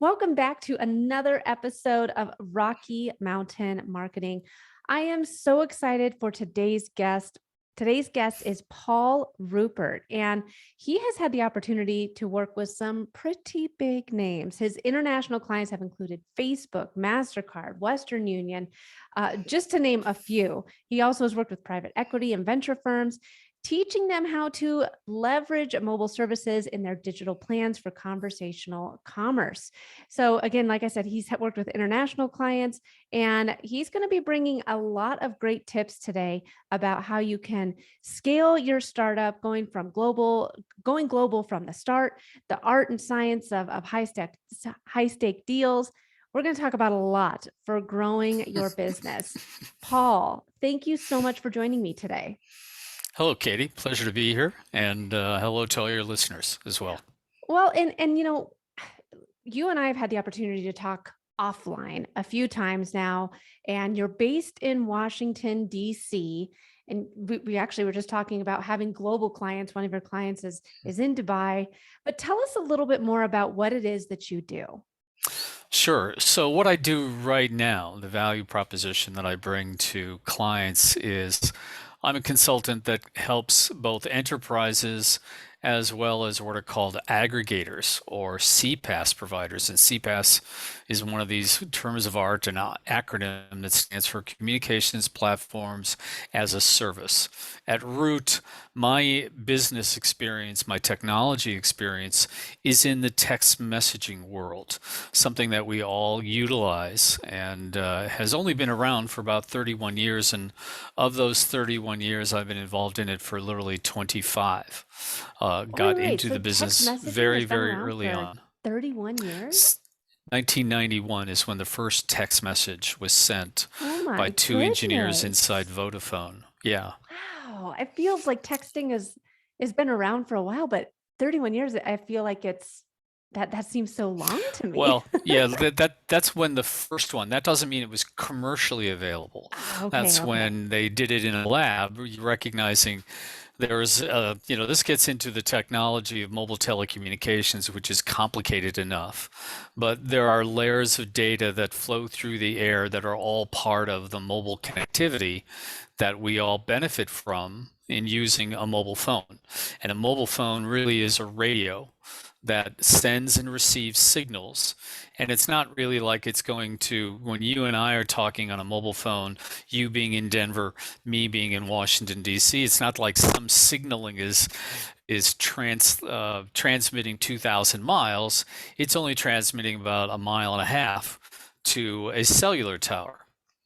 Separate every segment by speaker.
Speaker 1: Welcome back to another episode of Rocky Mountain Marketing. I am so excited for today's guest. Today's guest is Paul Ruppert, and he has had the opportunity to work with some pretty big names. His international clients have included Facebook, MasterCard, Western Union, just to name a few. He also has worked with private equity and venture firms, teaching them how to leverage mobile services in their digital plans for conversational commerce. So again, like I said, he's worked with international clients, and he's going to be bringing a lot of great tips today about how you can scale your startup, going global from the start, the art and science of high stake deals. We're going to talk about a lot for growing your business. Paul, thank you so much for joining me today.
Speaker 2: Hello, Katie. Pleasure to be here, and hello to all your listeners as well.
Speaker 1: Well, and you and I have had the opportunity to talk offline a few times now, and you're based in Washington, D.C. And we actually were just talking about having global clients. One of your clients is in Dubai. But tell us a little bit more about what it is that you do.
Speaker 2: Sure. So, what I do right now, the value proposition that I bring to clients is I'm a consultant that helps both enterprises as well as what are called aggregators or CPaaS providers. And CPaaS is one of these terms of art, an acronym that stands for Communications Platforms as a Service. At root, my business experience, my technology experience is in the text messaging world, something that we all utilize and has only been around for about 31 years. And of those 31 years, I've been involved in it for literally 25.
Speaker 1: Wait,
Speaker 2: Got
Speaker 1: wait.
Speaker 2: into
Speaker 1: So
Speaker 2: the
Speaker 1: text
Speaker 2: business
Speaker 1: messaging
Speaker 2: very,
Speaker 1: has been
Speaker 2: very
Speaker 1: around
Speaker 2: early
Speaker 1: for
Speaker 2: on.
Speaker 1: 31 years?
Speaker 2: 1991 is when the first text message was sent
Speaker 1: Oh
Speaker 2: by
Speaker 1: my
Speaker 2: two engineers inside
Speaker 1: goodness.
Speaker 2: Vodafone. Yeah.
Speaker 1: Wow. It feels like texting has been around for a while, but 31 years, I feel like that seems so long to me.
Speaker 2: Well, yeah, that's when the first one. That doesn't mean it was commercially available.
Speaker 1: Okay,
Speaker 2: That's
Speaker 1: okay.
Speaker 2: when they did it in a lab, recognizing there's, this gets into the technology of mobile telecommunications, which is complicated enough. But there are layers of data that flow through the air that are all part of the mobile connectivity that we all benefit from in using a mobile phone. And a mobile phone really is a radio that sends and receives signals. And it's not really like it's going to, when you and I are talking on a mobile phone, you being in Denver, me being in Washington, D.C., it's not like some signaling is transmitting 2,000 miles. It's only transmitting about a mile and a half to a cellular tower.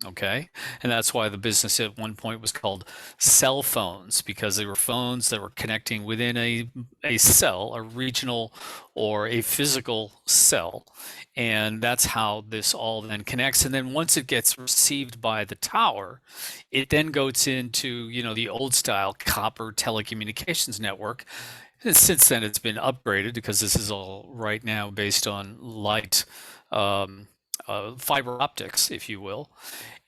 Speaker 2: Okay. And that's why the business at one point was called cell phones, because they were phones that were connecting within a cell, a regional or a physical cell. And that's how this all then connects. And then once it gets received by the tower, it then goes into, the old style copper telecommunications network. And since then, it's been upgraded because this is all right now based on light fiber optics, if you will.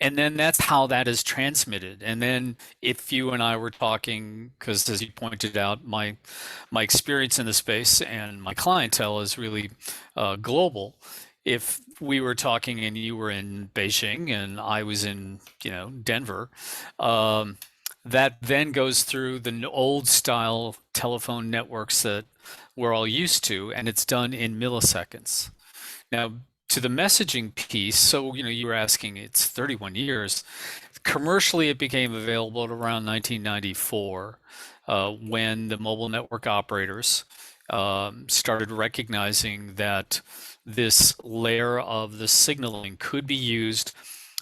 Speaker 2: And then that's how that is transmitted. And then if you and I were talking, because as you pointed out, my experience in the space and my clientele is really global. If we were talking and you were in Beijing and I was in, Denver, um, that then goes through the old style telephone networks that we're all used to, and it's done in milliseconds. Now, to the messaging piece, so you were asking, it's 31 years. Commercially, it became available at around 1994, when the mobile network operators started recognizing that this layer of the signaling could be used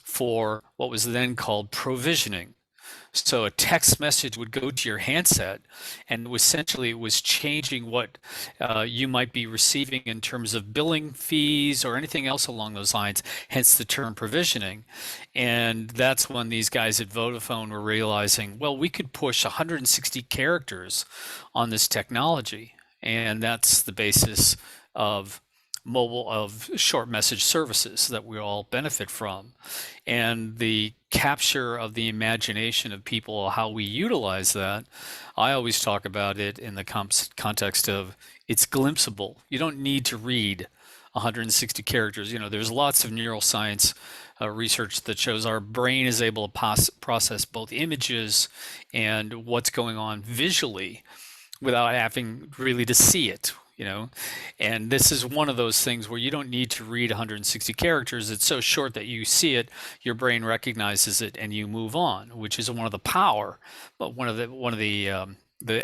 Speaker 2: for what was then called provisioning. So a text message would go to your handset, and essentially it was changing what you might be receiving in terms of billing fees or anything else along those lines, hence the term provisioning. And that's when these guys at Vodafone were realizing, well, we could push 160 characters on this technology. And that's the basis of short message services that we all benefit from. And the capture of the imagination of people, how we utilize that, I always talk about it in the context of it's glimpsable. You don't need to read 160 characters. There's lots of neuroscience research that shows our brain is able to process both images and what's going on visually without having really to see it. And this is one of those things where you don't need to read 160 characters. It's so short that you see it, your brain recognizes it, and you move on, which is one of the power, but one of the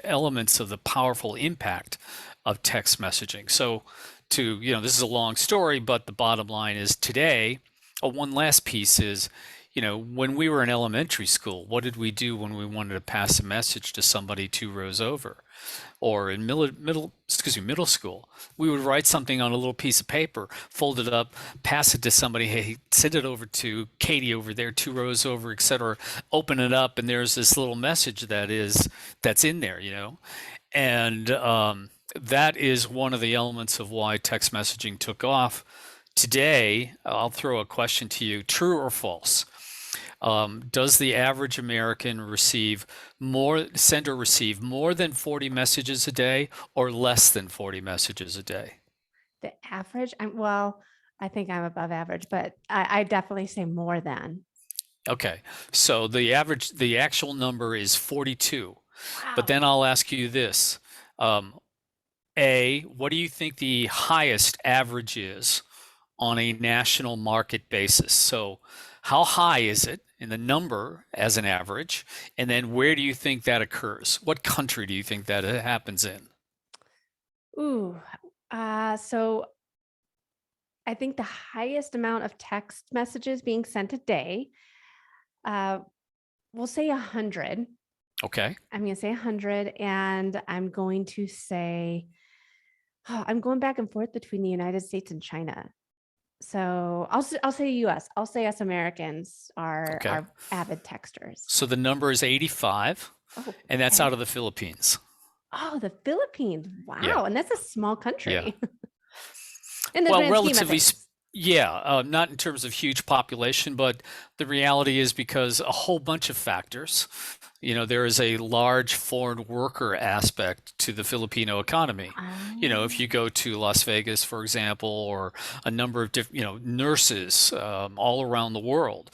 Speaker 2: elements of the powerful impact of text messaging. So this is a long story, but the bottom line is today, one last piece is, when we were in elementary school, what did we do when we wanted to pass a message to somebody 2 rows over? Or in middle school, we would write something on a little piece of paper, fold it up, pass it to somebody. Hey, send it over to Katie over there, 2 rows over, etc. Open it up, and there's this little message that's in there. And that is one of the elements of why text messaging took off. Today, I'll throw a question to you: true or false? Does the average American send or receive more than 40 messages a day or less than 40 messages a day?
Speaker 1: The average, I think I'm above average, but I definitely say more than.
Speaker 2: Okay, so the actual number is 42. But
Speaker 1: Wow.
Speaker 2: then I'll ask you this. What do you think the highest average is on a national market basis? So how high is it in the number as an average? And then where do you think that occurs? What country do you think that happens in?
Speaker 1: Ooh, so I think the highest amount of text messages being sent a day, uh, we'll say 100.
Speaker 2: Okay.
Speaker 1: I'm going to say 100, and I'm going to say, I'm going back and forth between the United States and China. So I'll say US. I'll say us Americans are
Speaker 2: Okay.
Speaker 1: avid texters.
Speaker 2: So the number is 85,
Speaker 1: Oh,
Speaker 2: and that's
Speaker 1: okay.
Speaker 2: out of the Philippines.
Speaker 1: Oh, the Philippines. Wow.
Speaker 2: Yeah.
Speaker 1: And that's a small country.
Speaker 2: Yeah.
Speaker 1: In the
Speaker 2: Well,
Speaker 1: grand scheme of
Speaker 2: relatively,
Speaker 1: things.
Speaker 2: not in terms of huge population, but the reality is because a whole bunch of factors. There is a large foreign worker aspect to the Filipino economy. If you go to Las Vegas, for example, or a number of different, nurses all around the world,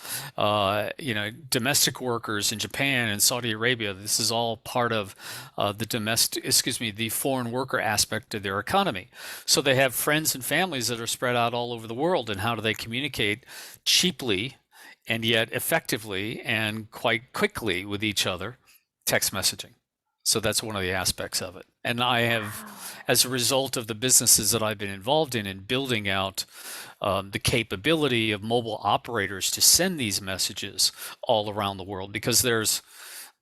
Speaker 2: domestic workers in Japan and Saudi Arabia, this is all part of the foreign worker aspect of their economy. So they have friends and families that are spread out all over the world, and how do they communicate cheaply and yet effectively and quite quickly with each other? Text messaging. So that's one of the aspects of it. And I have, as a result of the businesses that I've been involved in building out the capability of mobile operators to send these messages all around the world, because there's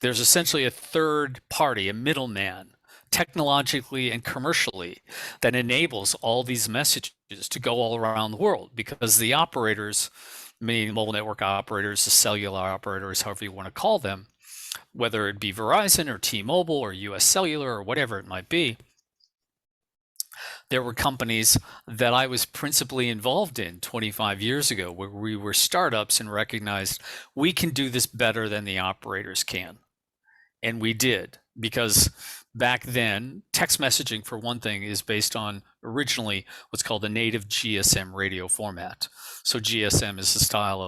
Speaker 2: essentially a third party, a middleman, technologically and commercially, that enables all these messages to go all around the world, because the operators, meaning mobile network operators, the cellular operators, however you want to call them, whether it be Verizon or T-Mobile or US Cellular or whatever it might be, there were companies that I was principally involved in 25 years ago where we were startups and recognized we can do this better than the operators can. And we did, because back then, text messaging, for one thing, is based on originally what's called a native GSM radio format. So GSM is the style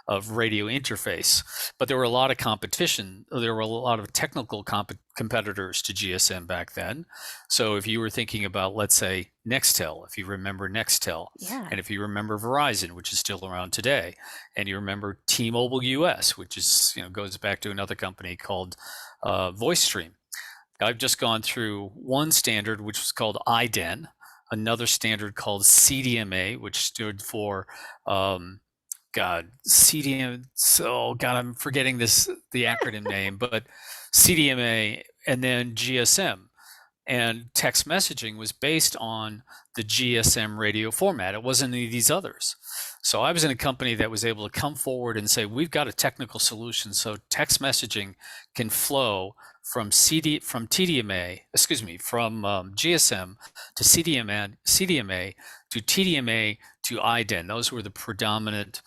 Speaker 2: of radio interface. But there were a lot of competition. There were a lot of technical competitors to GSM back then. So if you were thinking about, let's say, Nextel, if you remember Nextel,
Speaker 1: Yeah.
Speaker 2: and if you remember Verizon, which is still around today, and you remember T-Mobile US, which is, goes back to another company called VoiceStream. I've just gone through one standard, which was called IDEN, another standard called CDMA, which stood for CDM. So God, I'm forgetting the acronym name, but CDMA, and then GSM. And text messaging was based on the GSM radio format. It wasn't any of these others. So I was in a company that was able to come forward and say, we've got a technical solution so text messaging can flow from TDMA, from GSM to CDMA to TDMA to IDEN. Those were the predominant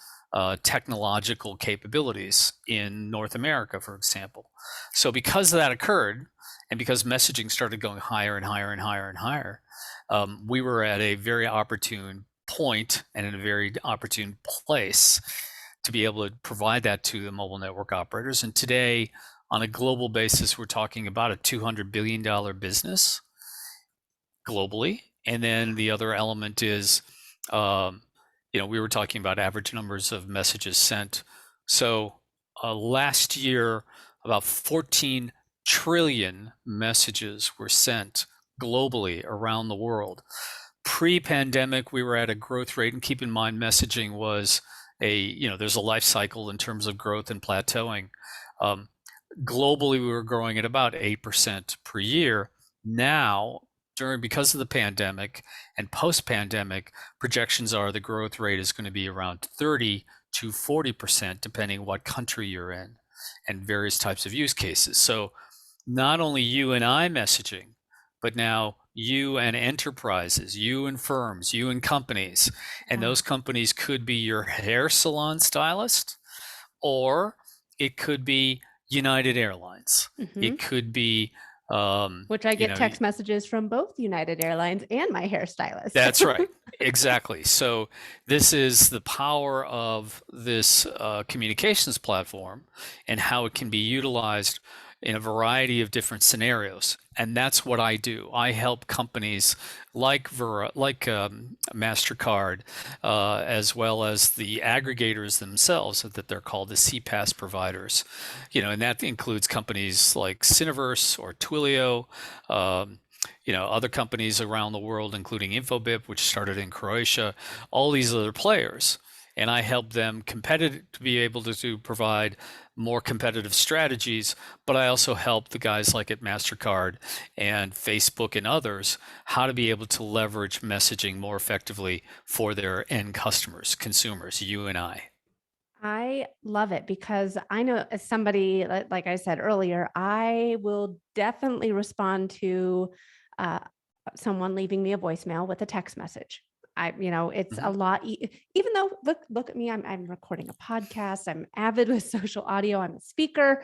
Speaker 2: technological capabilities in North America, for example. So because that occurred, and because messaging started going higher and higher and higher and higher, we were at a very opportune point and in a very opportune place to be able to provide that to the mobile network operators. And today, on a global basis, we're talking about a $200 billion business globally. And then the other element is, um, we were talking about average numbers of messages sent. So last year, about 14 trillion messages were sent globally around the world. Pre-pandemic, we were at a growth rate, and keep in mind, messaging was there's a life cycle in terms of growth and plateauing. Um, Globally, we were growing at about 8% per year. Now, because of the pandemic and post-pandemic, projections are the growth rate is going to be around 30 to 40%, depending what country you're in and various types of use cases. So not only you and I messaging, but now you and enterprises, you and firms, you and companies. And those companies could be your hair salon stylist, or it could be United Airlines. It could be,
Speaker 1: which I get text messages from both United Airlines and my hairstylist.
Speaker 2: That's right. Exactly. So this is the power of this communications platform and how it can be utilized in a variety of different scenarios. And that's what I do. I help companies like MasterCard, as well as the aggregators themselves, that they're called the CPaaS providers. And that includes companies like Cineverse or Twilio, other companies around the world, including Infobip, which started in Croatia, all these other players. And I help them to be able to provide more competitive strategies, but I also help the guys like at MasterCard and Facebook and others how to be able to leverage messaging more effectively for their end customers, consumers, you and I.
Speaker 1: I love it because I know, as somebody, like I said earlier, I will definitely respond to someone leaving me a voicemail with a text message. It's a lot, even though look at me, I'm recording a podcast, I'm avid with social audio, I'm a speaker,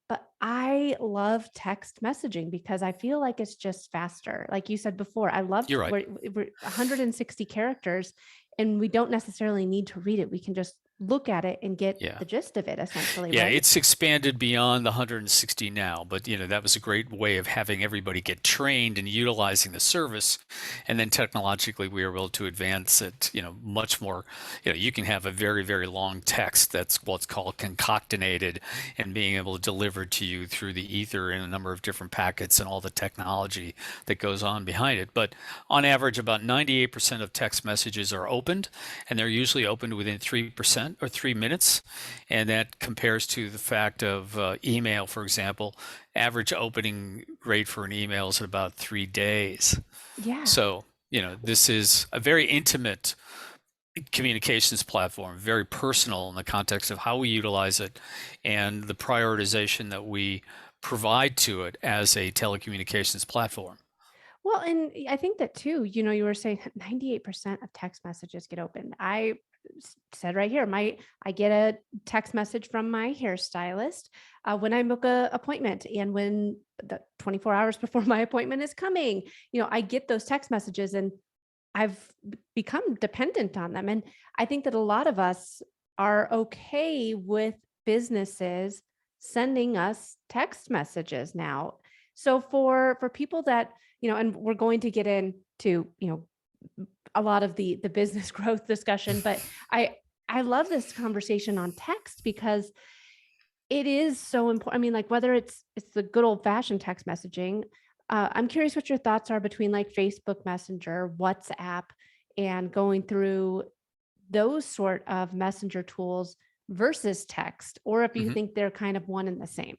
Speaker 1: but I love text messaging because I feel like it's just faster. Like you said before, I love
Speaker 2: You're right.
Speaker 1: we're 160 characters and we don't necessarily need to read it. We can just look at it and get the gist of it, essentially,
Speaker 2: Yeah,
Speaker 1: right?
Speaker 2: it's expanded beyond the 160 now, but that was a great way of having everybody get trained and utilizing the service. And then technologically, we were able to advance it, much more. You can have a very, very long text that's what's called concatenated and being able to deliver to you through the ether in a number of different packets and all the technology that goes on behind it. But on average, about 98% of text messages are opened, and they're usually opened within 3% or 3 minutes. And that compares to the fact of email, for example. Average opening rate for an email is at about 3 days.
Speaker 1: Yeah.
Speaker 2: So, this is a very intimate communications platform, very personal in the context of how we utilize it and the prioritization that we provide to it as a telecommunications platform.
Speaker 1: Well, and I think that too, you were saying 98% of text messages get opened. I said right here, I get a text message from my hairstylist when I book a appointment, and when the 24 hours before my appointment is coming, I get those text messages, and I've become dependent on them. And I think that a lot of us are okay with businesses sending us text messages now. So for people that, and we're going to get into, a lot of the business growth discussion, but I love this conversation on text because it is so important. I mean, like, whether it's the good old fashioned text messaging, I'm curious what your thoughts are between like Facebook Messenger, WhatsApp, and going through those sort of messenger tools versus text, or if you think they're kind of one and the same.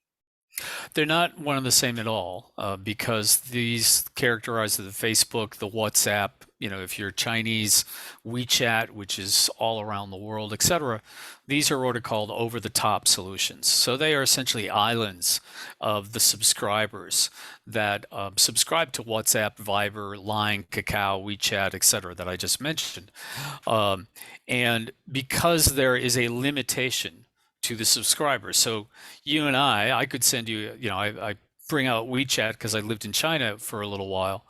Speaker 2: They're not one and the same at all, because these characterize the Facebook, the WhatsApp, if you're Chinese, WeChat, which is all around the world, etc. These are what are called over-the-top solutions. So they are essentially islands of the subscribers that subscribe to WhatsApp, Viber, Line, Kakao, WeChat, etc. that I just mentioned. And because there is a limitation to the subscribers. So you and I could send you, I bring out WeChat because I lived in China for a little while.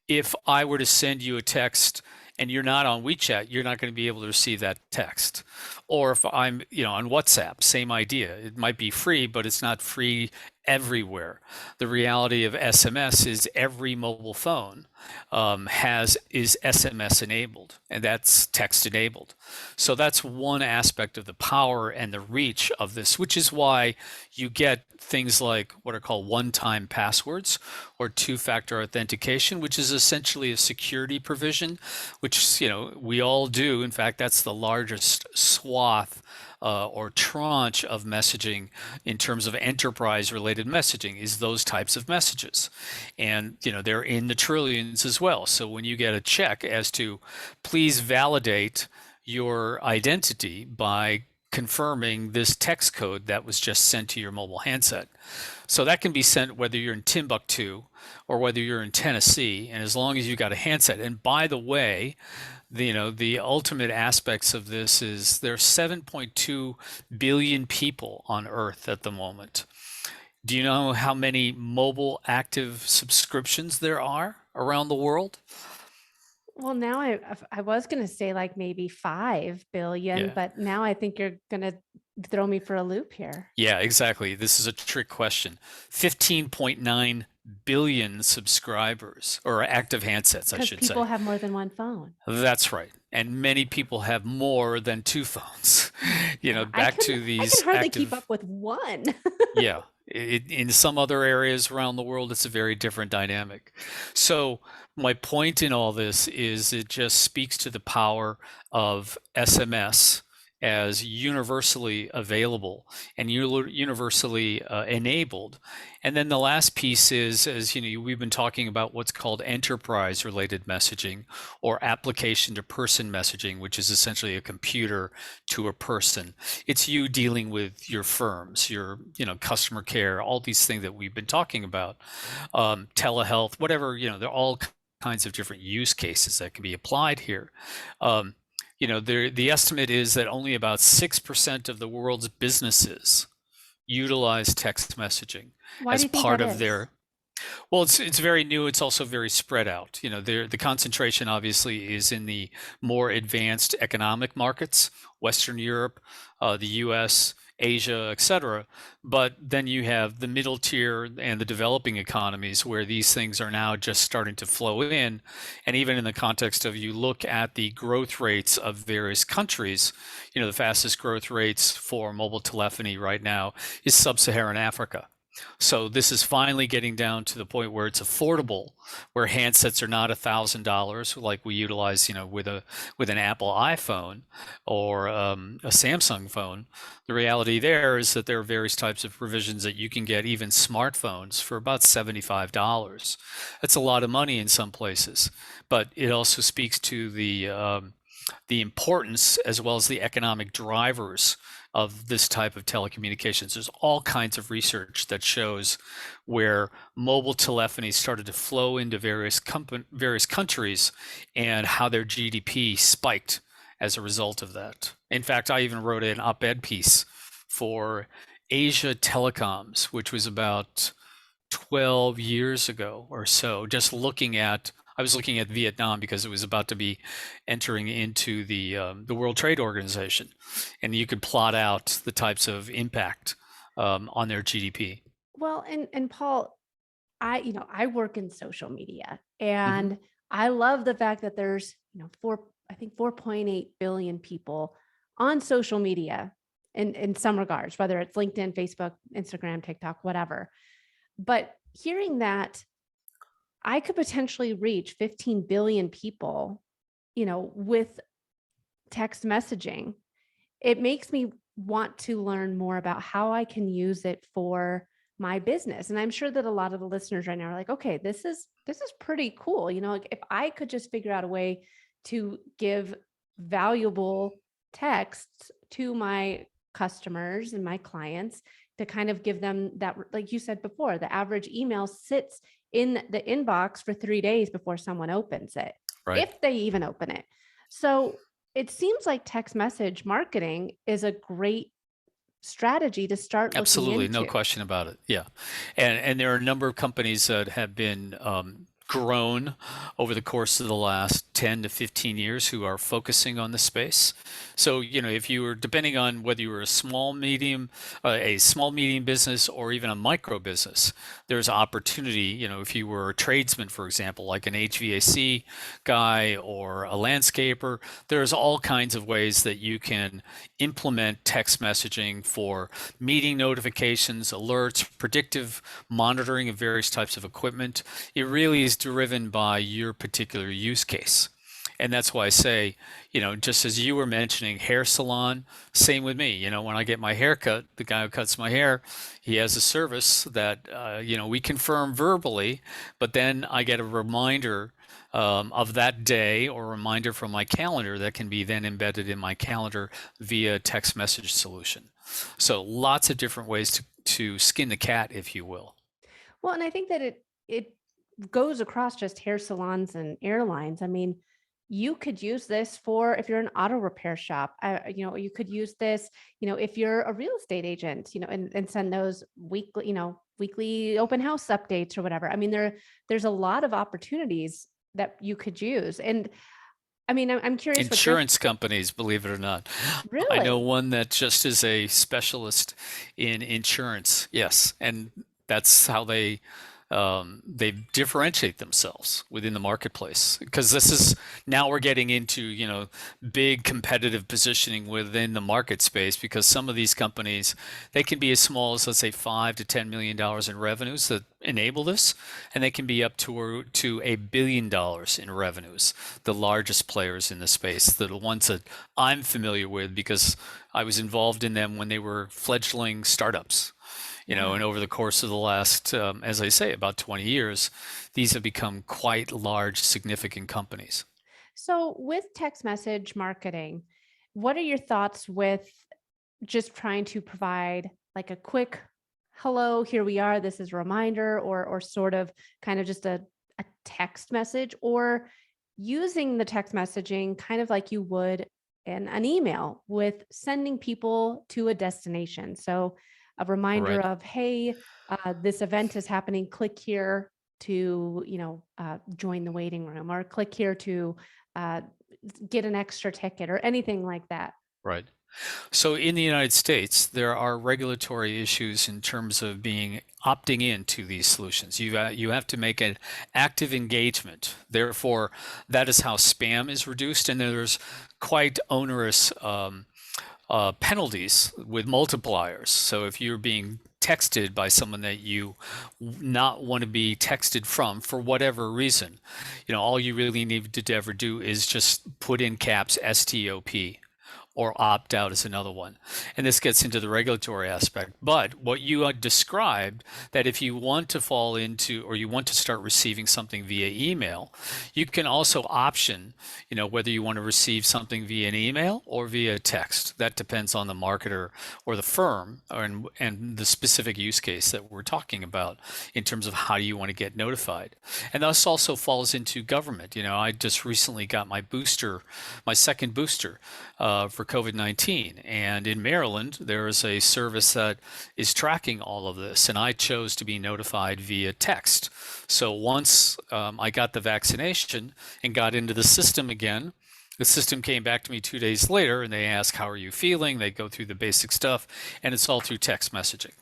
Speaker 2: If I were to send you a text and you're not on WeChat, you're not going to be able to receive that text. Or if I'm, on WhatsApp, same idea. It might be free, but it's not free everywhere. The reality of SMS is every mobile phone is SMS enabled, and that's text enabled. So that's one aspect of the power and the reach of this, which is why you get things like what are called one-time passwords or two-factor authentication, which is essentially a security provision, which we all do. In fact, that's the largest swath or tranche of messaging in terms of enterprise related messaging is those types of messages. And they're in the trillions as well. So when you get a check as to please validate your identity by confirming this text code that was just sent to your mobile handset. So that can be sent whether you're in Timbuktu or whether you're in Tennessee, and as long as you got a handset. And by the way, the ultimate aspects of this is there's 7.2 billion people on Earth at the moment. Do you know how many mobile active subscriptions there are around the world?
Speaker 1: Well, now I was going to say like maybe 5 billion,
Speaker 2: Yeah.
Speaker 1: but now I think you're going to throw me for a loop here.
Speaker 2: Yeah, exactly. This is a trick question. 15.9 billion subscribers or active handsets, I
Speaker 1: Because
Speaker 2: should
Speaker 1: people
Speaker 2: say.
Speaker 1: have more than one phone.
Speaker 2: That's right. And many people have more than two phones.
Speaker 1: Yeah,
Speaker 2: Back to
Speaker 1: I
Speaker 2: these
Speaker 1: can hardly keep
Speaker 2: active,
Speaker 1: up with one.
Speaker 2: yeah. In some other areas around the world, it's a very different dynamic. So my point in all this is it just speaks to the power of SMS as universally available and universally enabled. And then the last piece is, as we've been talking about what's called enterprise related messaging or application to person messaging, which is essentially a computer to a person. It's you dealing with your firms, your customer care, all these things that we've been talking about, telehealth, whatever. There are all kinds of different use cases that can be applied here. The estimate is that only about 6% of the world's businesses utilize text messaging
Speaker 1: Why do
Speaker 2: as
Speaker 1: you think
Speaker 2: part
Speaker 1: that
Speaker 2: of
Speaker 1: is?
Speaker 2: their. Well, it's very new. It's also very spread out. The concentration obviously is in the more advanced economic markets, Western Europe, the U.S., Asia, etc. But then you have the middle tier and the developing economies where these things are now just starting to flow in. And even in the context of you look at the growth rates of various countries, the fastest growth rates for mobile telephony right now is sub-Saharan Africa. So this is finally getting down to the point where it's affordable, where handsets are not $1,000 like we utilize, with an Apple iPhone or a Samsung phone. The reality there is that there are various types of provisions that you can get even smartphones for about $75. That's a lot of money in some places, but it also speaks to the importance as well as the economic drivers of this type of telecommunications. There's all kinds of research that shows where mobile telephony started to flow into various countries and how their GDP spiked as a result of that. In fact, I even wrote an op-ed piece for Asia Telecoms, which was about 12 years ago or so, I was looking at Vietnam because it was about to be entering into the World Trade Organization, and you could plot out the types of impact on their GDP.
Speaker 1: Well, and Paul, I work in social media,
Speaker 2: Hmm.
Speaker 1: and I love the fact that there's, I think 4.8 billion people on social media in some regards, whether it's LinkedIn, Facebook, Instagram, TikTok, whatever. But hearing that I could potentially reach 15 billion people, with text messaging, it makes me want to learn more about how I can use it for my business. And I'm sure that a lot of the listeners right now are like, okay, this is pretty cool. Like if I could just figure out a way to give valuable texts to my customers and my clients to kind of give them that, like you said before, the average email sits in the inbox for 3 days before someone opens it,
Speaker 2: Right.
Speaker 1: if they even open it. So it seems like text message marketing is a great strategy to start looking
Speaker 2: Absolutely, no
Speaker 1: into.
Speaker 2: question about it. Yeah, and there are a number of companies that have been grown over the course of the last 10 to 15 years who are focusing on the space. So, if you were, depending on whether you were a small medium business or even a micro business, there's opportunity. If you were a tradesman, for example, like an HVAC guy or a landscaper, there's all kinds of ways that you can implement text messaging for meeting notifications, alerts, predictive monitoring of various types of equipment. It really is driven by your particular use case. And that's why I say, just as you were mentioning hair salon, same with me. When I get my hair cut, the guy who cuts my hair, he has a service that, we confirm verbally, but then I get a reminder of that day or a reminder from my calendar that can be then embedded in my calendar via text message solution. So lots of different ways to skin the cat, if you will.
Speaker 1: Well, and I think that it goes across just hair salons and airlines. I mean, you could use this for if you're an auto repair shop. You could use this, if you're a real estate agent, and send those weekly open house updates or whatever. I mean, there's a lot of opportunities that you could use. And I mean, I'm curious what your
Speaker 2: Insurance companies, believe it or not. I know
Speaker 1: really.
Speaker 2: one that just is a specialist in insurance. Yes, and that's how they differentiate themselves within the marketplace, because this is now we're getting into big competitive positioning within the market space, because some of these companies, they can be as small as, let's say, $5 to $10 million in revenues that enable this, and they can be up to $1 billion in revenues. The largest players in the space, the ones that I'm familiar with because I was involved in them when they were fledgling startups. And
Speaker 1: Yeah.
Speaker 2: over the course of the last, as I say, about 20 years, these have become quite large, significant companies.
Speaker 1: So with text message marketing, what are your thoughts with just trying to provide like a quick hello, here we are, this is a reminder, or sort of kind of just a text message, or using the text messaging kind of like you would in an email with sending people to a destination. So a reminder
Speaker 2: Right.
Speaker 1: of, hey, this event is happening, click here to join the waiting room, or click here to uh, get an extra ticket or anything like that.
Speaker 2: Right. So in the United States, there are regulatory issues in terms of being opting into these solutions. You have to make an active engagement. Therefore, that is how spam is reduced, and there's quite onerous penalties with multipliers. So if you're being texted by someone that you not want to be texted from for whatever reason, all you really need to ever do is just put in caps STOP, or opt out is another one. And this gets into the regulatory aspect. But what you described, that if you want to fall into, or you want to start receiving something via email, you can also option, whether you want to receive something via an email or via text. That depends on the marketer or the firm, and the specific use case that we're talking about in terms of how you want to get notified. And this also falls into government. I just recently got my second booster for COVID-19. And in Maryland, there is a service that is tracking all of this, and I chose to be notified via text. So once I got the vaccination and got into the system again, the system came back to me 2 days later, and they ask, how are you feeling? They go through the basic stuff, and it's all through text messaging.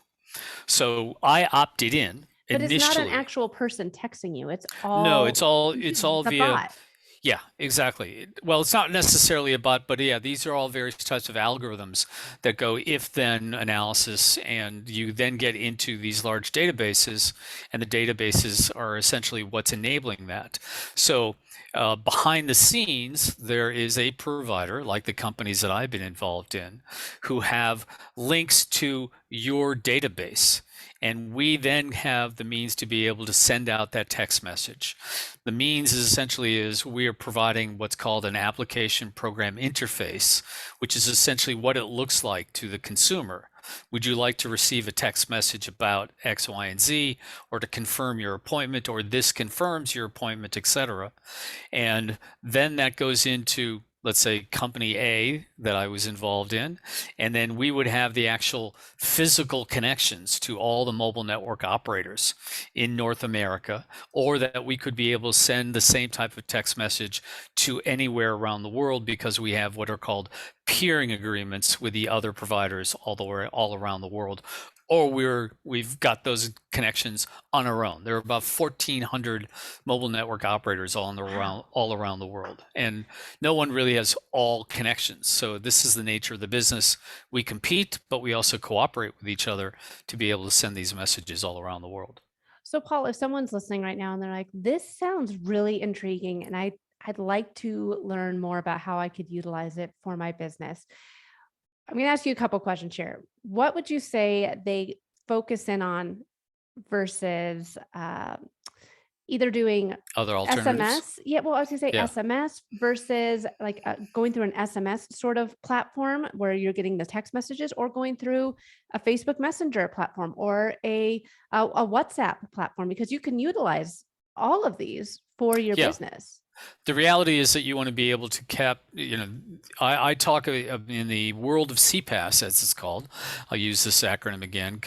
Speaker 2: So I opted in
Speaker 1: But it's not an
Speaker 2: initially.
Speaker 1: actual person texting you. It's
Speaker 2: No,
Speaker 1: all
Speaker 2: it's all
Speaker 1: the
Speaker 2: via.
Speaker 1: bot.
Speaker 2: Yeah, exactly. Well, it's not necessarily a bot, but yeah, these are all various types of algorithms that go if-then analysis, and you then get into these large databases, and the databases are essentially what's enabling that. So behind the scenes, there is a provider, like the companies that I've been involved in, who have links to your database. And we then have the means to be able to send out that text message. The means is essentially we are providing what's called an application program interface, which is essentially what it looks like to the consumer. Would you like to receive a text message about X, Y, and Z, or to confirm your appointment, or this confirms your appointment, etc.? And then that goes into let's say company A that I was involved in, and then we would have the actual physical connections to all the mobile network operators in North America, or that we could be able to send the same type of text message to anywhere around the world because we have what are called peering agreements with the other providers all around the world. Or we've got those connections on our own. There are about 1,400 mobile network operators
Speaker 1: Wow.
Speaker 2: all around the world, and no one really has all connections. So this is the nature of the business. We compete, but we also cooperate with each other to be able to send these messages all around the world.
Speaker 1: So, Paul, if someone's listening right now and they're like, this sounds really intriguing, and I'd like to learn more about how I could utilize it for my business. I'm going to ask you a couple questions here. What would you say they focus in on versus either doing
Speaker 2: Other alternatives?
Speaker 1: SMS? Yeah, well, I was going to say
Speaker 2: Yeah.
Speaker 1: SMS versus like going through an SMS sort of platform where you're getting the text messages, or going through a Facebook Messenger platform or a WhatsApp platform, because you can utilize all of these for your
Speaker 2: Yeah.
Speaker 1: business.
Speaker 2: The reality is that you want to be able to I talk in the world of CPaaS, as it's called. I'll use this acronym again.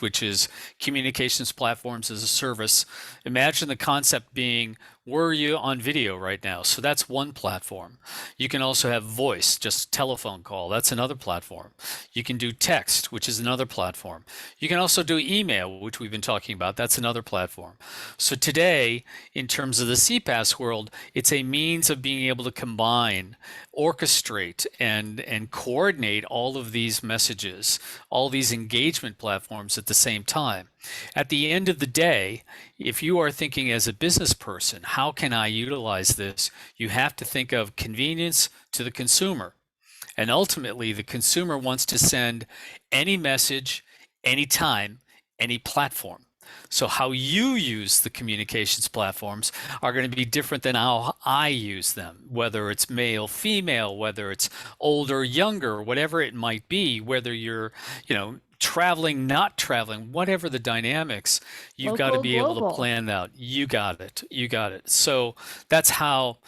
Speaker 2: Which is Communications Platforms as a Service. Imagine the concept being, were you on video right now? So that's one platform. You can also have voice, just telephone call. That's another platform. You can do text, which is another platform. You can also do email, which we've been talking about. That's another platform. So today, in terms of the CPaaS world, it's a means of being able to combine, orchestrate, and coordinate all of these messages, all these engagement platforms at the same time. At the end of the day, if you are thinking as a business person, how can I utilize this? You have to think of convenience to the consumer. And ultimately, the consumer wants to send any message, anytime, any platform. So how you use the communications platforms are going to be different than how I use them, whether it's male, female, whether it's older, younger, whatever it might be, whether you're, traveling, not traveling, whatever the dynamics, you've got to
Speaker 1: Local,
Speaker 2: be able to
Speaker 1: global.
Speaker 2: plan out. You got it. You got it. So that's how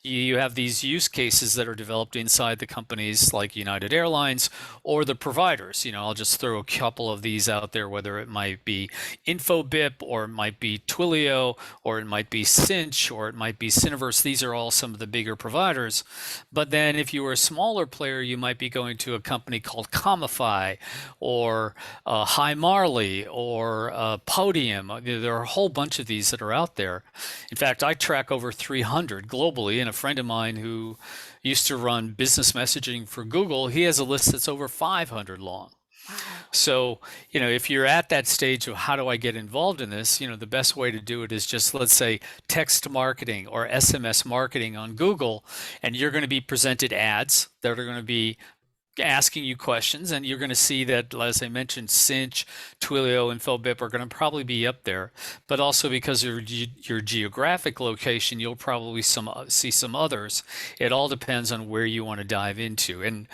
Speaker 2: you have these use cases that are developed inside the companies like United Airlines or the providers. I'll just throw a couple of these out there, whether it might be Infobip, or it might be Twilio, or it might be Cinch, or it might be Cineverse. These are all some of the bigger providers. But then if you were a smaller player, you might be going to a company called Comify, or Hi Marley, or Podium. There are a whole bunch of these that are out there. In fact, I track over 300 globally, and a friend of mine who used to run business messaging for Google, he has a list that's over 500 long.
Speaker 1: Wow.
Speaker 2: So, if you're at that stage of how do I get involved in this, the best way to do it is just, let's say, text marketing or SMS marketing on Google, and you're going to be presented ads that are going to be asking you questions, and you're going to see that, as I mentioned, Cinch, Twilio, and Infobip are going to probably be up there. But also because of your geographic location, you'll probably see some others. It all depends on where you want to dive into. And,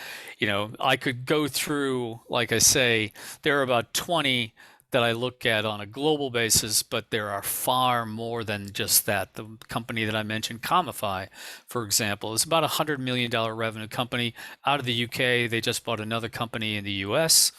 Speaker 2: I could go through, like I say, there are about 20 that I look at on a global basis, but there are far more than just that. The company that I mentioned, Comify, for example, is about $100 million revenue company out of the UK. They just bought another company in the US.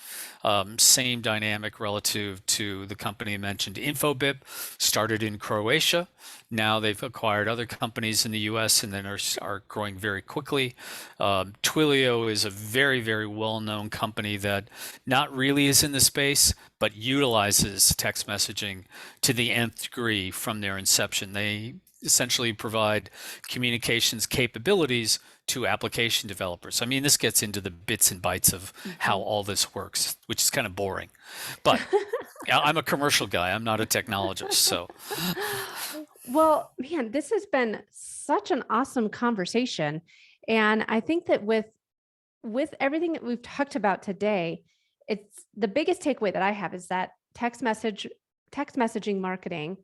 Speaker 2: Same dynamic relative to the company I mentioned, Infobip, started in Croatia. Now they've acquired other companies in the US and then are growing very quickly. Twilio is a very, very well-known company that not really is in the space, but utilizes text messaging to the nth degree from their inception. They essentially provide communications capabilities to application developers. I mean, this gets into the bits and bytes of how all this works, which is kind of boring. But I'm a commercial guy. I'm not a technologist. So,
Speaker 1: Well, man, this has been such an awesome conversation. And I think that with everything that we've talked about today, it's the biggest takeaway that I have is that text messaging marketing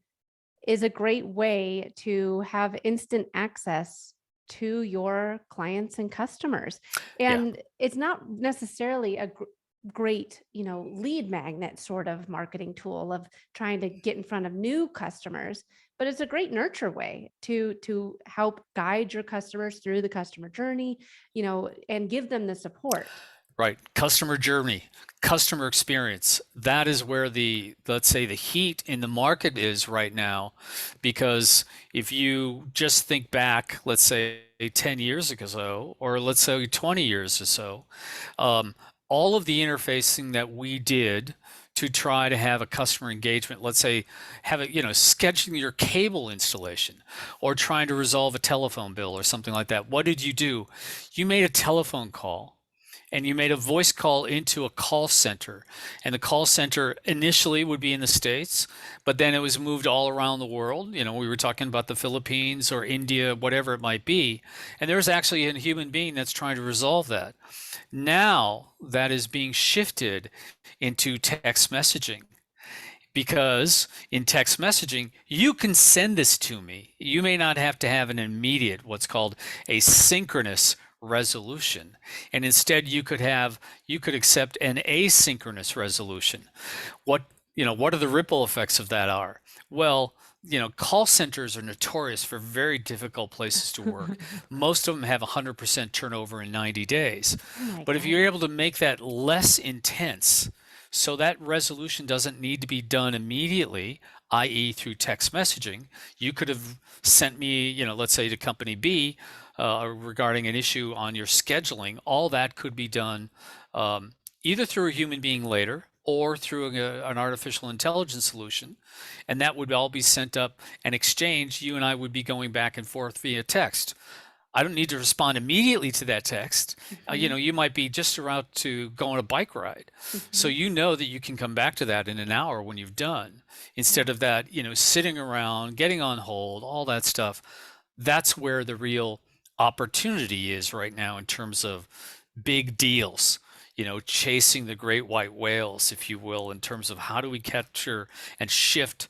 Speaker 1: is a great way to have instant access to your clients and customers.
Speaker 2: yeah.
Speaker 1: And it's not necessarily a great, lead magnet sort of marketing tool of trying to get in front of new customers, but it's a great nurture way to help guide your customers through the customer journey, and give them the support.
Speaker 2: Right. Customer journey, customer experience. That is where let's say, the heat in the market is right now. Because if you just think back, let's say 10 years ago, or let's say 20 years or so, um, all of the interfacing that we did to try to have a customer engagement, let's say scheduling your cable installation or trying to resolve a telephone bill or something like that. What did you do? You made a telephone call and you made a voice call into a call center. And the call center initially would be in the States, but then it was moved all around the world. We were talking about the Philippines or India, whatever it might be. And there's actually a human being that's trying to resolve that. Now that is being shifted into text messaging. Because in text messaging, you can send this to me. You may not have to have an immediate, what's called a synchronous resolution. And instead you could accept an asynchronous resolution. What are the ripple effects of that are? Well, call centers are notorious for very difficult places to work. Most of them have 100% turnover in 90 days.
Speaker 1: Oh
Speaker 2: But if you're able to make that less intense, so that resolution doesn't need to be done immediately, i.e. through text messaging, you could have sent me, let's say to company B, regarding an issue on your scheduling. All that could be done either through a human being later or through an artificial intelligence solution. And that would all be sent up and exchanged. You and I would be going back and forth via text. I don't need to respond immediately to that text. You might be just about to go on a bike ride. So you know that you can come back to that in an hour when you've done, instead of that, sitting around, getting on hold, all that stuff. That's where the real opportunity is right now in terms of big deals, chasing the great white whales, if you will, in terms of how do we capture and shift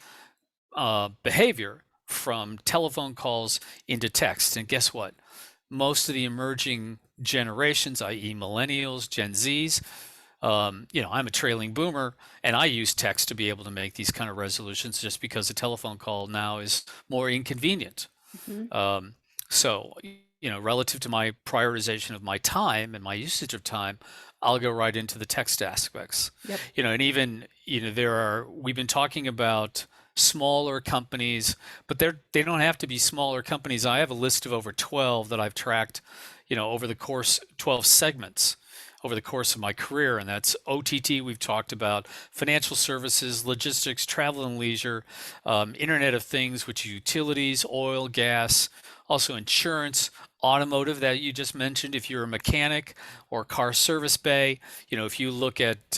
Speaker 2: behavior from telephone calls into text. And guess what? Most of the emerging generations, i.e. millennials, Gen Zs, I'm a trailing boomer, and I use text to be able to make these kind of resolutions just because a telephone call now is more inconvenient. So, relative to my prioritization of my time and my usage of time, I'll go right into the text aspects.
Speaker 1: Yep.
Speaker 2: And even, we've been talking about smaller companies, but they don't have to be smaller companies. I have a list of over 12 that I've tracked, over the course, 12 segments over the course of my career. And that's OTT, we've talked about, financial services, logistics, travel and leisure, Internet of Things, which is utilities, oil, gas, also insurance, automotive that you just mentioned. If you're a mechanic or car service bay, if you look at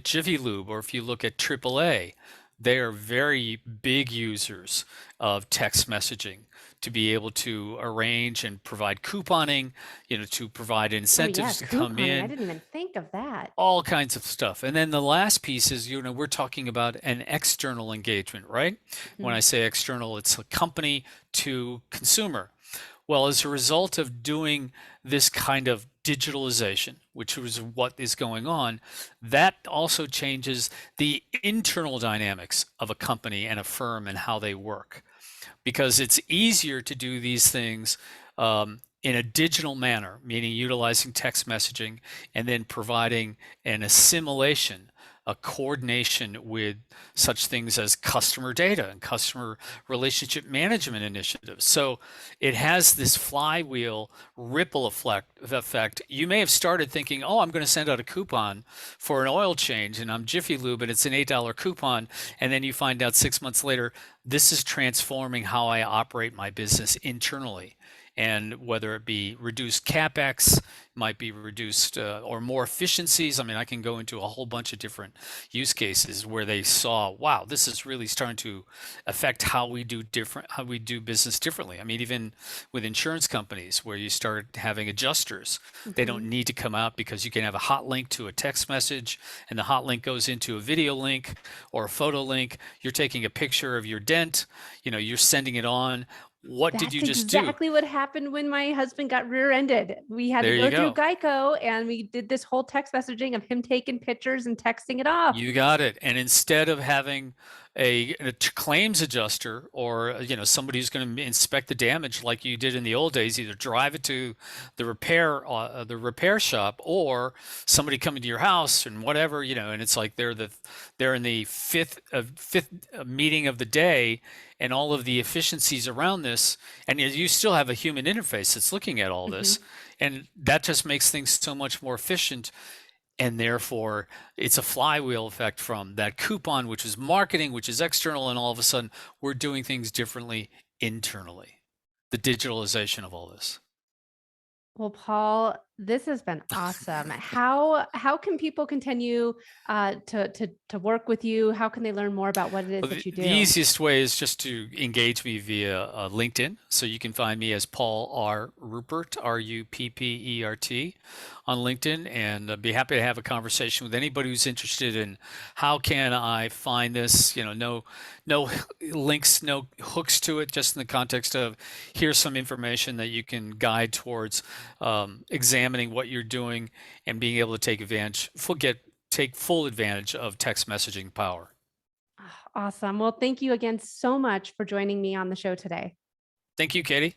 Speaker 2: Jiffy Lube, or if you look at AAA, they are very big users of text messaging to be able to arrange and provide couponing, to provide incentives to come in.
Speaker 1: I didn't even think of that.
Speaker 2: All kinds of stuff. And then the last piece is, we're talking about an external engagement, right? When I say external, it's a company to consumer. Well, as a result of doing this kind of digitalization, which is what is going on, that also changes the internal dynamics of a company and a firm and how they work. Because it's easier to do these things in a digital manner, meaning utilizing text messaging and then providing an assimilation, a coordination with such things as customer data and customer relationship management initiatives. So it has this flywheel ripple effect. You may have started thinking, oh, I'm going to send out a coupon for an oil change, and I'm Jiffy Lube and it's an $8 coupon. And then you find out 6 months later, this is transforming how I operate my business internally. And whether it be reduced CapEx, might be reduced or more efficiencies. I mean, I can go into a whole bunch of different use cases where they saw, wow, this is really starting to affect how we do business differently. I mean, even with insurance companies where you start having adjusters, they don't need to come out because you can have a hot link to a text message, and the hot link goes into a video link or a photo link. You're taking a picture of your dent, you're sending it on. What did you just do?
Speaker 1: That's exactly what happened when my husband got rear-ended. We had to go through Geico, and we did this whole text messaging of him taking pictures and texting it off.
Speaker 2: You got it. And instead of having a claims adjuster, or somebody who's going to inspect the damage like you did in the old days, either drive it to the repair shop, or somebody coming to your house and whatever, and it's like they're in the fifth meeting of the day, and all of the efficiencies around this, and you still have a human interface that's looking at all
Speaker 1: Hmm.
Speaker 2: this, and that just makes things so much more efficient. And therefore, it's a flywheel effect from that coupon, which is marketing, which is external, and all of a sudden we're doing things differently internally. The digitalization of all this.
Speaker 1: Well, Paul, this has been awesome. How can people continue to work with you? How can they learn more about what it is
Speaker 2: Well,
Speaker 1: that you
Speaker 2: the
Speaker 1: do?
Speaker 2: easiest way is just to engage me via LinkedIn. So you can find me as Paul R. Ruppert, Ruppert, on LinkedIn, and be happy to have a conversation with anybody who's interested in how can I find this. No links, no hooks to it, just in the context of here's some information that you can guide towards examining what you're doing and being able to take full advantage of text messaging power.
Speaker 1: Ah, awesome. Well, thank you again so much for joining me on the show today.
Speaker 2: Thank you, Katie.